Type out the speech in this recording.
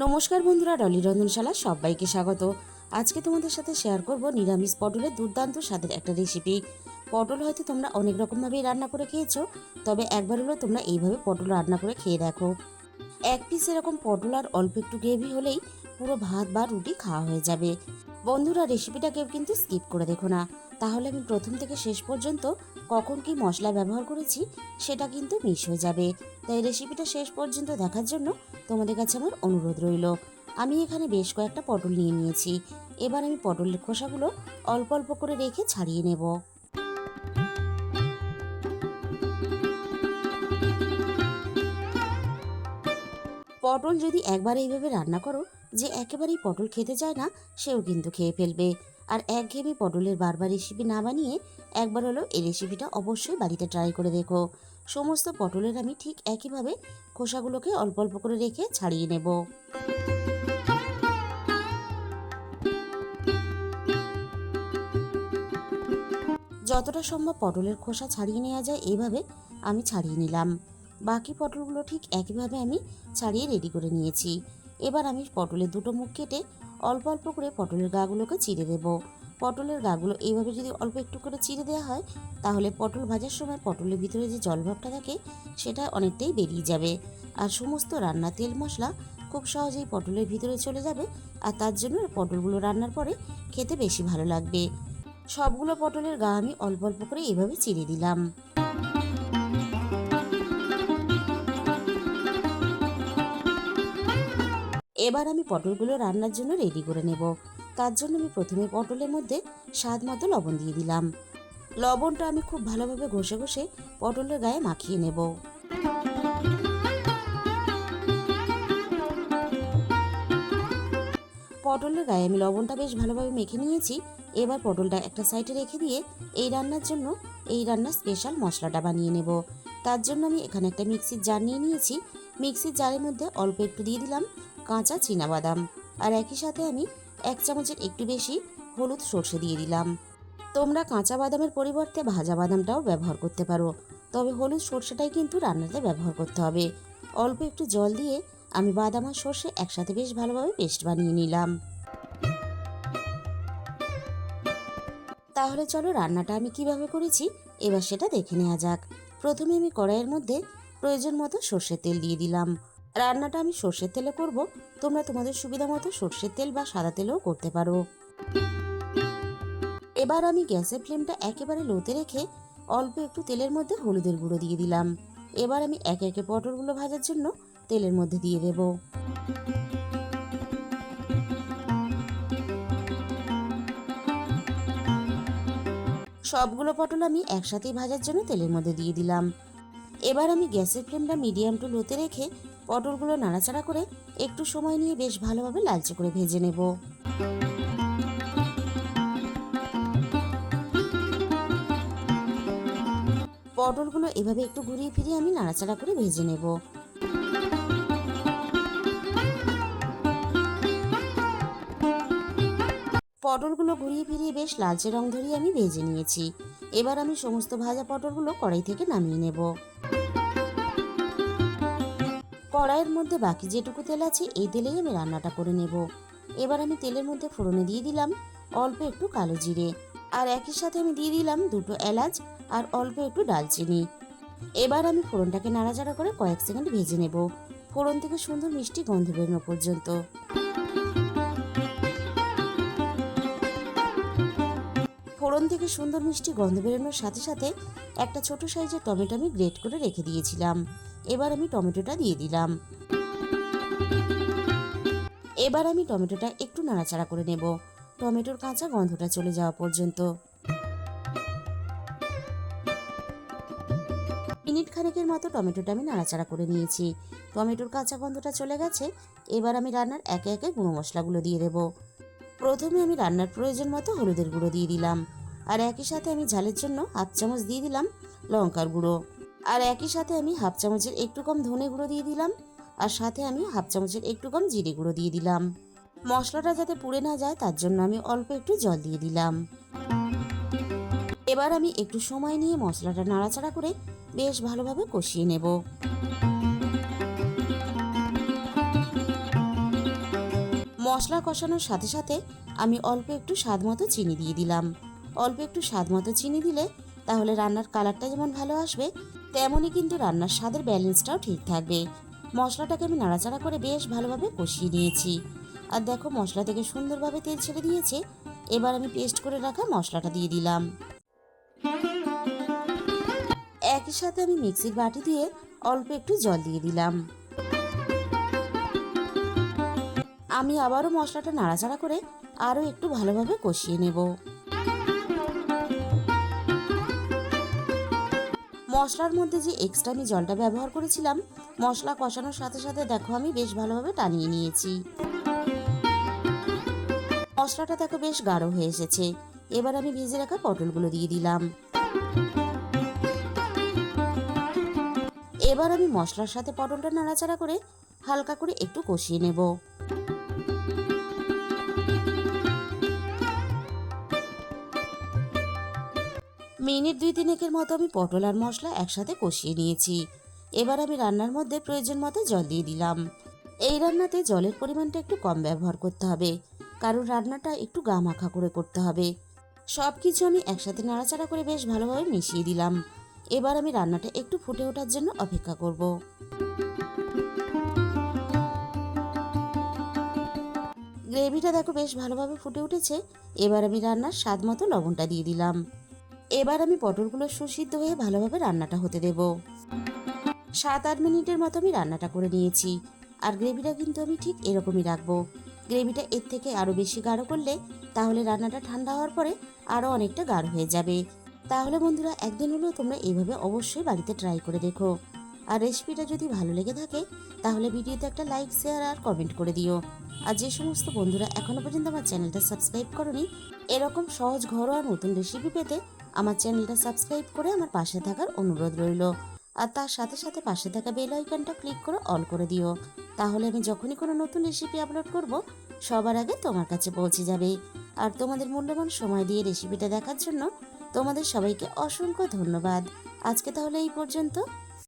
নমস্কার বন্ধুরা, ডলি রন্ধনশালা সবাইকে স্বাগত। আজকে তোমাদের সাথে শেয়ার করব নিরামিষ পটলের দুর্দান্ত স্বাদের একটা রেসিপি। পটল হয়তো তোমরা অনেক রকমভাবেই রান্না করে খেয়েছো, তবে একবার হলেও তোমরা এইভাবে পটল রান্না করে খেয়ে দেখো। এক পিস এরকম পটল আর অল্প একটু গ্রেভি হলেই পুরো ভাত বা রুটি খাওয়া হয়ে যাবে। বন্ধুরা, রেসিপিটা কেউ কিন্তু স্কিপ করে দেখো না, তাহলে আমি প্রথম থেকে শেষ পর্যন্ত কখন কি মশলা ব্যবহার করেছি সেটা কিন্তু মিস হয়ে যাবে। তাই রেসিপিটা শেষ পর্যন্ত দেখার জন্য তোমাদের কাছে আমার অনুরোধ রইল। আমি এখানে বেশ কয়েকটা পটল নিয়ে নিয়েছি। এবার আমি পটলের খোসাগুলো অল্প অল্প করে রেখে ছাড়িয়ে নেব। পটল যদি একবার এইভাবে রান্না করো যে একেবারেই পটল খেতে চায় না, সেও কিন্তু খেয়ে ফেলবে। আর একঘেয়েমি পটলের বারবার রেসিপি না বানিয়ে একবার হলো এই রেসিপিটা অবশ্যই বাড়িতে ট্রাই করে দেখো। সমস্ত পটলের আমি ঠিক একইভাবে খোসাগুলোকে অল্প অল্প করে রেখে ছাড়িয়ে নেব। যতটা সম্ভব পটলের খোসা ছাড়িয়ে নেওয়া যায় এইভাবে আমি ছাড়িয়ে নিলাম। বাকি পটলগুলো ঠিক একইভাবে আমি ছাড়িয়ে রেডি করে নিয়েছি। এবার আমি পটলের দুটো মুখ কেটে অল্প অল্প করে পটলের গাগুলোকে চিড়ে দেব। পটলের গাগুলো এইভাবে যদি অল্প একটু করে চিড়ে দেওয়া হয়, তাহলে পটল ভাজার সময় পটলের ভিতরে যে জলভাবটা থাকে সেটা অনেকটাই বেরিয়ে যাবে। আর সমস্ত রান্না তেল মশলা খুব সহজেই পটলের ভিতরে চলে যাবে, আর তার জন্য পটলগুলো রান্নার পরে খেতে বেশি ভালো লাগবে। সবগুলো পটলের গা আমি অল্প অল্প করে এভাবে চিড়ে দিলাম। এবার আমি পটলগুলো রান্নার জন্য রেডি করে নেব। তার জন্য আমি প্রথমে পটলের মধ্যে স্বাদ মতো লবণ দিয়ে দিলাম। লবণটা আমি খুব ভালোভাবে ঘষে ঘষে পটলের গায়ে মাখিয়ে নেব। পটলের গায়ে আমি লবণটা বেশ ভালোভাবে মেখে নিয়েছি। এবার পটলটা একটা সাইডে রেখে দিয়ে এই রান্নার জন্য এই রান্নার স্পেশাল মশলাটা বানিয়ে নেব। তার জন্য আমি এখানে একটা মিক্সির জার নিয়ে নিয়েছি। মিক্সির জারের মধ্যে অল্প একটু দিয়ে দিলাম কাঁচা চীনাবাদাম, আর একই সাথে আমি 1 চামচের একটু বেশি হলুদ সর্ষে দিয়ে দিলাম। তোমরা কাঁচা বাদামের পরিবর্তে ভাজা বাদামটাও ব্যবহার করতে পারো, তবে হলুদ সর্ষেটাই কিন্তু রান্নাতে ব্যবহার করতে হবে। অল্প একটু জল দিয়ে আমি বাদাম আর সর্ষে একসাথে বেশ ভালোভাবে পেস্ট বানিয়ে নিলাম। তাহলে চলো রান্নাটা আমি কিভাবে করেছি এবার সেটা দেখে নেওয়া যাক। প্রথমে আমি কড়াইয়ের মধ্যে প্রয়োজন মতো সর্ষের তেল দিয়ে দিলাম। রান্নাটা আমি সর্ষের তেলে করব, তোমরা তোমাদের সুবিধা মতো সর্ষের তেল বা সাদা তেলেও করতে পারো। এবার আমি গ্যাসের ফ্লেমটা একেবারে লোতে রেখে অল্প একটু তেলের মধ্যে হলুদের গুঁড়ো দিয়ে দিলাম। এবার আমি একে একে পটলগুলো ভাজার জন্য তেলের মধ্যে দিয়ে দেব। সবগুলো পটল আমি একসাথেই ভাজার জন্য তেলের মধ্যে দিয়ে দিলাম। এবার আমি গ্যাসের ফ্লেমটা মিডিয়াম টু লোতে রেখে পটলগুলো নাড়াচাড়া করে একটু সময় নিয়ে বেশ ভালোভাবে লালচে করে ভেজে নেব। পটলগুলো এভাবে একটু ঘুরিয়ে ফিরিয়ে আমি নাড়াচাড়া করে ভেজে নেব। পটলগুলো ঘুরিয়ে ফিরিয়ে বেশ লালচে রং ধরিয়ে আমি ভেজে নিয়েছি। এবার আমি সমস্ত ভাজা পটলগুলো কড়াই থেকে নামিয়ে নেব। কড়াইয়ের মধ্যে বাকি যেটুকু তেল আছে এই তেলেই আমি রান্নাটা করে নেব। এবার আমি তেলের মধ্যে ফোড়নে দিয়ে দিলাম অল্প একটু কালো জিরে, আর একই সাথে আমি দিয়ে দিলাম দুটো এলাচ আর অল্প একটু ডালচিনি। এবার আমি ফোড়নটাকে নাড়াচাড়া করে কয়েক সেকেন্ড ভেজে নেব, ফোড়ন থেকে সুন্দর মিষ্টি গন্ধ বেরোনো পর্যন্ত। ফোড়ন থেকে সুন্দর মিষ্টি গন্ধ বেরোনোর সাথে সাথে একটা ছোট সাইজের টমেটো আমি গ্রেট করে রেখে দিয়েছিলাম। এবার আমি টমেটোটা দিয়ে দিলাম। এবার আমি টমেটোটা একটু নাড়াচাড়া করে নেব, টমেটোর কাঁচা গন্ধটা চলে যাওয়া পর্যন্ত। মিনিট খানেকের মতো টমেটোটা আমি নাড়াচাড়া করে নিয়েছি। টমেটোর কাঁচা গন্ধটা চলে গেছে। এবার আমি রান্নার একে একে গুঁড়ো মশলাগুলো দিয়ে দেব। প্রথমে আমি রান্নার প্রয়োজন মতো হলুদের গুঁড়ো দিয়ে দিলাম, আর একই সাথে আমি ঝালের জন্য 1/2 চামচ দিয়ে দিলাম লঙ্কার গুঁড়ো, আর একই সাথে আমি 1/2 চামচের একটু কম ধনে গুঁড়ো দিয়ে দিলাম, আর সাথে আমি 1/2 চামচের একটু কম জিরে গুঁড়ো দিয়ে দিলাম। মশলাটা যাতে পুড়ে না যায় তার জন্য আমি অল্প একটু জল দিয়ে দিলাম। এবার আমি একটু সময় নিয়ে মশলাটা নাড়াচাড়া করে বেশ ভালোভাবে কষিয়ে নেব। মশলা কষানোর সাথে সাথে আমি অল্প একটু স্বাদ মতো চিনি দিয়ে দিলাম। অল্প একটু স্বাদ মতো চিনি দিলে তাহলে রান্নার কালারটা যেমন ভালো আসবে, তেমনই কিন্তু রান্নার স্বাদের ব্যালেন্সটাও ঠিক থাকবে। মশলাটাকে আমি নাড়াচাড়া করে বেশ ভালোভাবে কষিয়ে নিয়েছি। আর দেখো মশলা থেকে সুন্দরভাবে তেল ছেড়ে দিয়েছে। এবার আমি পেস্ট করে রাখা মশলাটা দিয়ে দিলাম। একই সাথে আমি মিক্সির বাটি দিয়ে অল্প একটু জল দিয়ে দিলাম। আমি আবারও মশলাটা নাড়াচাড়া করে আরও একটু ভালোভাবে কষিয়ে নেব। মশলার মধ্যে যে এক্সট্রা আমি জলটা ব্যবহার করেছিলাম, মশলা কষানোর সাথে সাথে দেখো আমি বেশ ভালোভাবে টানিয়ে নিয়েছি। মশলাটা দেখো বেশ গাঢ় হয়ে এসেছে। এবার আমি ভেজে রাখা পটলগুলো দিয়ে দিলাম। এবার আমি মশলার সাথে পটলটা নাড়াচাড়া করে হালকা করে একটু কষিয়ে নেব। মিনিট 2-3 মতো আমি পটল আর মশলা একসাথে কষিয়ে নিয়েছি। এবার আমি রান্নার মধ্যে প্রয়োজন মতো জল দিয়ে দিলাম। এই রান্নাতে জলের পরিমাণটা একটু কম ব্যবহার করতে হবে, কারণ রান্নাটা একটু গা মাখা করে করতে হবে। সব কিছু আমি একসাথে নাড়াচাড়া করে বেশ ভালোভাবে মিশিয়ে দিলাম। এবার আমি রান্নাটা একটু ফুটে ওঠার জন্য অপেক্ষা করব। গ্রেভিটা দেখো বেশ ভালোভাবে ফুটে উঠেছে। এবার আমি রান্নার স্বাদ মতো লবণটা দিয়ে দিলাম। এবার আমি পটলগুলো সুসিদ্ধ হয়ে ভালোভাবে রান্নাটা হতে দেব। 7-8 মিনিটের মতো আমি রান্নাটা করে নিয়েছি। আর গ্রেভিটা কিন্তু আমি ঠিক এরকমই রাখবো। গ্রেভিটা এর থেকে আরও বেশি গাঢ় করলে তাহলে রান্নাটা ঠান্ডা হওয়ার পরে আরও অনেকটা গাঢ় হয়ে যাবে। তাহলে বন্ধুরা একদিন হলেও তোমরা এইভাবে অবশ্যই বাড়িতে ট্রাই করে দেখো। আর রেসিপিটা যদি ভালো লেগে থাকে তাহলে ভিডিওতে একটা লাইক, শেয়ার আর কমেন্ট করে দিও। আর যে সমস্ত বন্ধুরা এখনো পর্যন্ত আমার চ্যানেলটা সাবস্ক্রাইব করনি, এরকম সহজ ঘরোয়া নতুন রেসিপি পেতে আমার চ্যানেলটা সাবস্ক্রাইব করে আমার পাশে থাকার অনুরোধ রইল। আর তার সাথে সাথে পাশে থাকা বেল আইকনটা ক্লিক করে অল করে দিও। তাহলে আমি যখনই কোনো নতুন রেসিপি আপলোড করব সবার আগে তোমার কাছে পৌঁছে যাবে। আর তোমাদের মূল্যবান সময় দিয়ে রেসিপিটা দেখার জন্য তোমাদের সবাইকে অসংখ্য ধন্যবাদ। আজকে তাহলে এই পর্যন্ত।